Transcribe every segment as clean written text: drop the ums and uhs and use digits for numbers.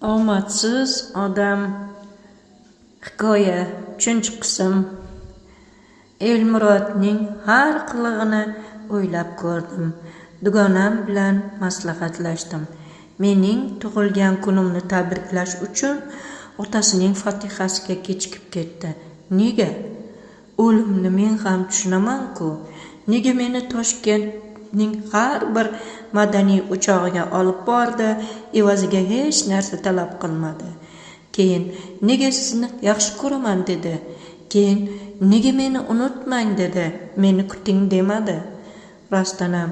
Omadsiz odam. Hikoya 3-qism. Elmurodning har qilig'ini o'ylab ko'rdim. Dugonam bilan maslahatlashdim. Mening tug'ilgan kunimni tabriklash uchun otasining fatihasiga kechikib ketdi. Nega? O'limni men ham tushunaman-ku. Nega meni Toshkentning har bir madaniy o'chog'iga olib bordi, evaziga hech narsa talab qilmadi. Keyin nega sizni yaxshi ko'raman dedi. Keyin nega meni unutmang dedi. Meni kuting demadi. Rostdan ham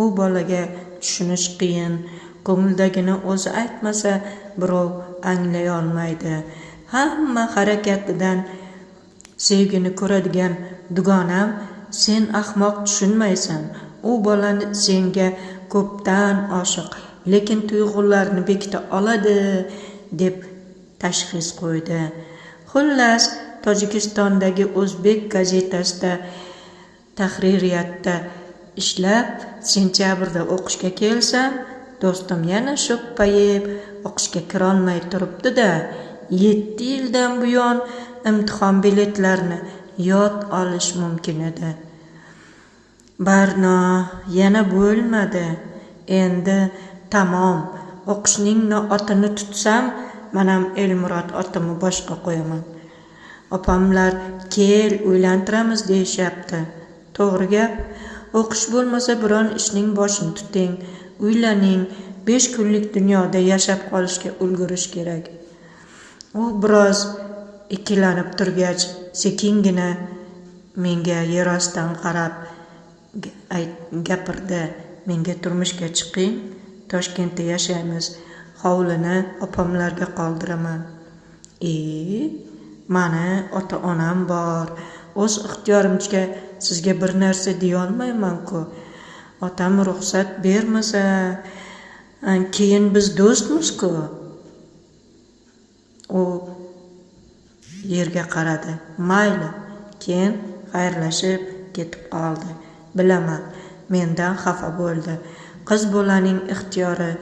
u bolaga tushunish qiyin. Ko'ngildagini o'zi aytmasa birov anglay olmaydi. Hamma harakatidan sevgini ko'radigan dugonam, sen ahmoq tushunmaysan. U bolani senga ko'pdan oshiq, lekin tuyg'ularni bekita oladi deb tashxis qo'ydi. Xullas, Tojikistondagi O'zbek gazetasida tahririyatda ishlab, sentyabrda o'qishga kelsam, do'stim yana sho'ppayib o'qishga kirolmay turibdi-da, 7 yildan buyon imtihon biletlarini yod olish mumkin edi. Barno yana bo'lmadi. Endi tamom. O'qishning otini tutsam, menam Elmurod otimni boshqa qo'yaman. Opamlar kel uylantiramiz deyishyapti. To'g'ri gap. O'qish bo'lmasa biron ishning boshini tuting, uylaning, 5 kunlik dunyoda yashab qolishga ulgurish kerak. U biroz ikkilanib turgach, sekingina menga yerostdan qarab gapirdi. Menga turmushga chiqing, Toshkentda yashaymiz. Hovlini opamlarga qoldiraman. Mani ota-onam bor. O'z ixtiyorimcha sizga bir narsa deya olmayman-ku. Otam ruxsat bermasa, keyin biz do'stmiz-ku. U yerga qaradi. Mayli. Keyin xayrlashib ketib qoldi. Bilaman, mendan xafa bo'ldi. Qiz bolaning ixtiyori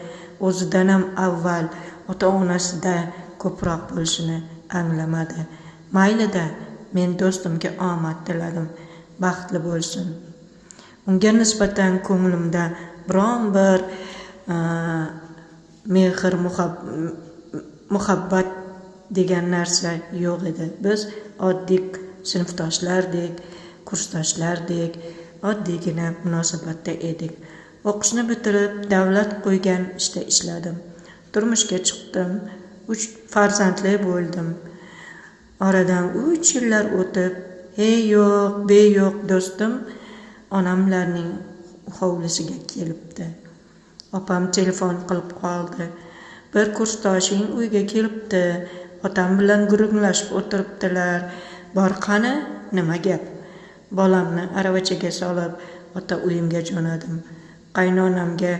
o'zidan ham avval ota-onasida ko'proq bo'lishini anglamadi. Mayli-da, men do'stimga omad tiladim. Baxtli bo'lsin. Unga nisbatan ko'nglimda biron bir mehr, muhabbat degan narsa yo'q edi. Biz oddiy sinfdoshlardek, kursdoshlardek, oddiygina munosabatda edik. O'qishni bitirib, davlat qo'ygan ishda ishladim. Turmushga chiqdim. 3 farzandli bo'ldim. Oradan 3 yillar o'tib, hey yo'q, be yo'q do'stim onamlarning hovlisiga kelibdi. Opam telefon qilib qoldi. Bir kursdoshing uyga kelibdi. Otam bilan gurunglashib o'tiribdilar. Bor qani, nima gap? Bolamni aravachaga solib, ota uyimga jo'nadim. Qaynonamga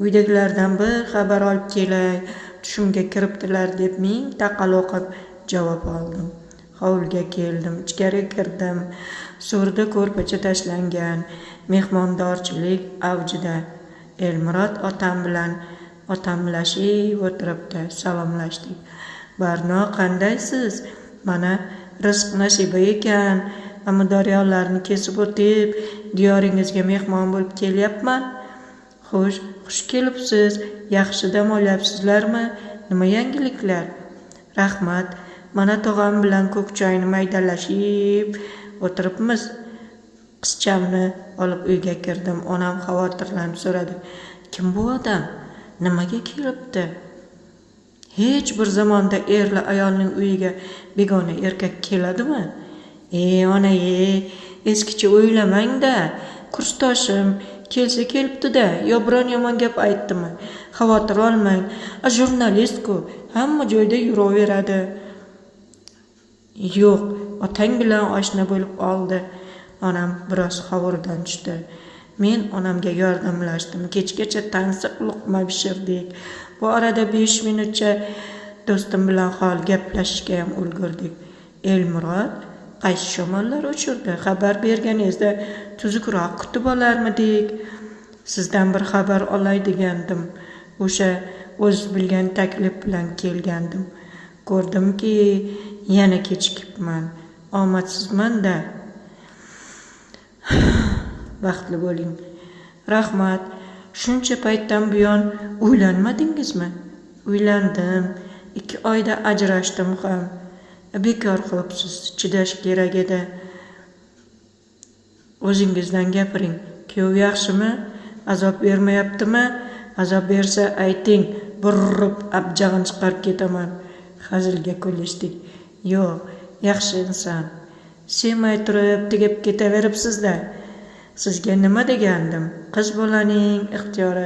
uydagilardan bir xabar olib kelay, tushimga kiribdilar deb ming taqal o'qib javob oldim. Hovliga keldim, ichkari kirdim. So'rida ko'rpacha tashlangan, mehmondorchilik avjida. Elmurod otam bilan otamlashib o'tiribdi. Salomlashdik. Barno, qandaysiz? Mana rizq nasiba ekan. Amudaryolarni kesib o'tib, diyoringizga mehmon bo'lib kelyapman. Xush kelibsiz. Yaxshi dam olyapsizlarmi? Nima yangiliklar? Rahmat. Mana tog'am bilan ko'k choyni maydalashib o'tiribmiz. Qizchamni olib uyga kirdim. Onam xavotirlanib so'radi. Kim bu odam? Nimaga kelibdi? Hech bir zamonda erli ayolning uyiga begona erkak keladimi? Ona, eskicha o'ylamang-da. Kursdoshim kelsa kelibdi-da, yo biron yomon gap aytdimi? Xavotir olmang. Jurnalist-ku, hamma joyda yuraveradi. Yo'q, otang bilan oshna bo'lib oldi. Onam biroz hovuridan tushdi. Men onamga yordamlashdim. Kechgacha tansiq luqma pishirdik. Bu orada 5 minutcha do'stim bilan hol gaplashishga ham ulgurdik. Elmurod qaysi shamollar uchirdi? Xabar berganingizda tuzukroq kutib olarmidik. Sizdan bir xabar olay degandim. O'sha o'z bilgan taklif bilan kelgandim. Ko'rdimki, yana kechikibman. Omadsizman-da. Baxtli bo'ling. Rahmat. Shuncha paytdan buyon uylanmadingizmi? Uylandim. 2 oyda ajrashdim ham. Bekor qilibsiz. Chidash kerak edi. O'zingizdan gapiring. Kuyov yaxshimi? Azob bermayaptimi? Azob bersa ayting. Burrib abjag'in chiqarib ketaman. Hazilga kulishdik. Yo'q, yaxshi inson. Semay turib tegib ketaveribsiz-da. Sizga nima degandim? Qiz bolaning ixtiyori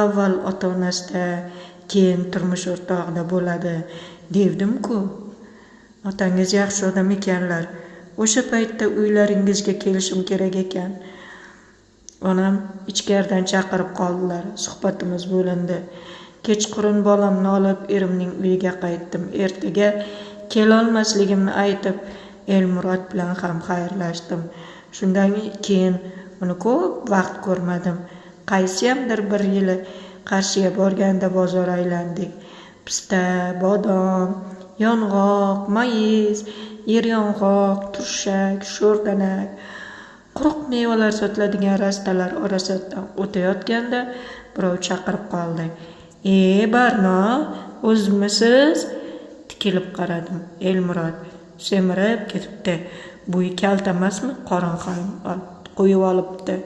avval ota-onasida, keyin turmush o'rtog'ida bo'ladi, devdim-ku. Otangiz yaxshi odam ekanlar. O'sha paytda uylaringizga kelishim kerak ekan. Onam ichkaridan chaqirib qoldilar. Suhbatimiz bo'lindi. Kechqurun bolamni olib erimning uyiga qaytdim. Ertaga kelolmasligimni aytib, Elmurod bilan ham xayrlashdim. Shundan keyin uni ko'p vaqt ko'rmadim. Qaysiyamdir bir yili Qarshiga borganda bozor aylandik. Pista, bodom, yong'oq, mayiz, yeryong'oq, turshak, sho'rdanak, quruq mevalar sotiladigan rastalar orasidan o'tayotganda birov chaqirib qoldi. Barno, o'zimisiz? Tikilib qaradim. Elmurod semirib ketibdi. Bo'yi kalta emasmi? Qorin ham qo'yib olibdi.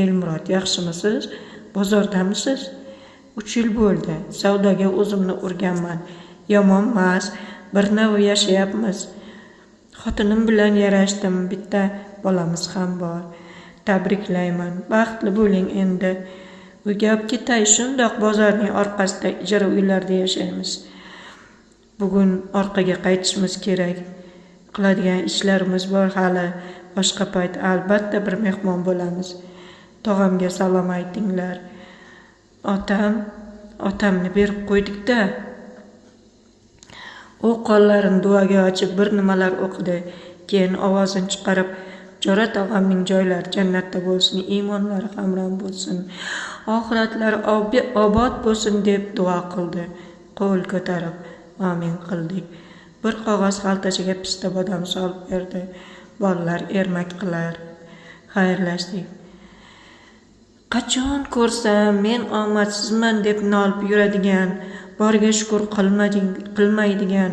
Elmurod, yaxshimisiz? Bozordamisiz? 3 yil bo'ldi. Savdoga o'zimni urganman. Yomon emas, bir navi yashayapmiz. Xotinim bilan yarashdim. Bitta bolamiz ham bor. Tabriklayman. Baxtli bo'ling endi. Uyga olib ketay, shundoq bozorning orqasida ijara uylarda yashaymiz. Bugun orqaga qaytishimiz kerak. Qiladigan ishlarimiz bor hali. Boshqa payt albatta bir mehmon bo'lamiz. Tog'amga salom aytinglar. Otamni berib qo'ydik-da. U qo'llarini duoga ochib bir nimalar o'qidi. Keyin ovozini chiqarib, Jo'ra tog'amning joylari jannatda bo'lsin, iymonlari hamron bo'lsin, oxiratlari obod bo'lsin deb duo qildi. Qo'l ko'tarib amin qildik. Bir qog'oz xaltachaga pista bodom solib berdi. Bolalar ermak qilar. Xayrlashdik. Qachon ko'rsam men omadsizman deb nolib yuradigan, borga shukur qilmaydigan,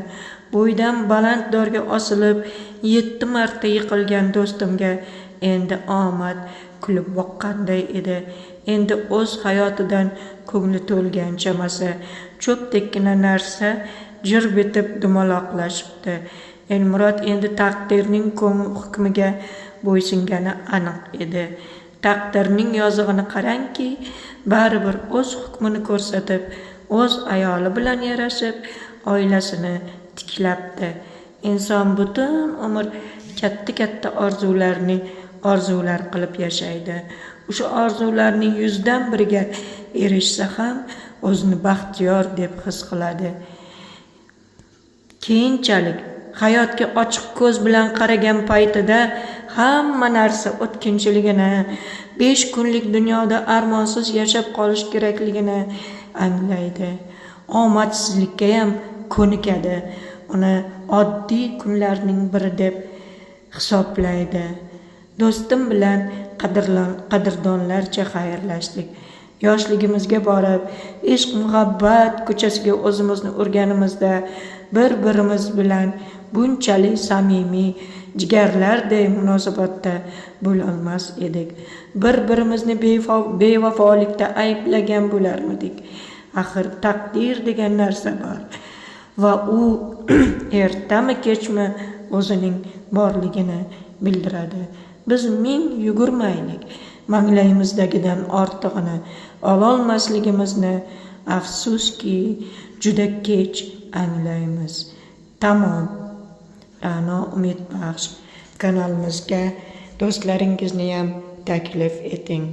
bo'ydan baland dorga osilib 7 marta yiqilgan do'stimga endi omad kulib boqqanday edi. Endi o'z hayotidan ko'ngli to'lgan chamasi cho'pdekkina narsa jir bitib dumaloqlashibdi. Elmurod endi taqdirning hukmiga bo'ysungani aniq edi. Taqdirning yozig'ini qarangki, baribir o'z hukmini ko'rsatib, o'z ayoli bilan yarashib, oilasini tiklabdi. Inson butun umr katta orzular qilib yashaydi. O'sha orzularning 100dan biriga erishsa ham o'zini baxtiyor deb his qiladi. Keyinchalik hayotga ochiq ko'z bilan qaragan paytida hamma narsa o'tkinchiligini, 5 kunlik dunyoda armonsiz yashab qolish kerakligini anglaydi. Omadsizlikka ham ko'nikadi. Uni oddiy kunlarning biri deb hisoblaydi. Do'stim bilan qadrdonlarcha xayrlashdik. Yoshligimizga borib, ishq muhabbat ko'chasiga o'zimizni urganimizda bir-birimiz bilan bunchalik samimiy, jigarlarday munosabatda bo'lolmas edik. Bir-birimizni bevafolikda ayblagan bo'larmidik. Axir taqdir degan narsa bor va u ertami kechmi o'zining borligini bildiradi. Biz ming yugurmaylik, manglayimizdagidan ortig'ini ololmasligimizni afsuski juda kech anglaymiz. Tamom. Ra'no Umid Baxsh kanalimizga do'stlaringizni ham taklif eting.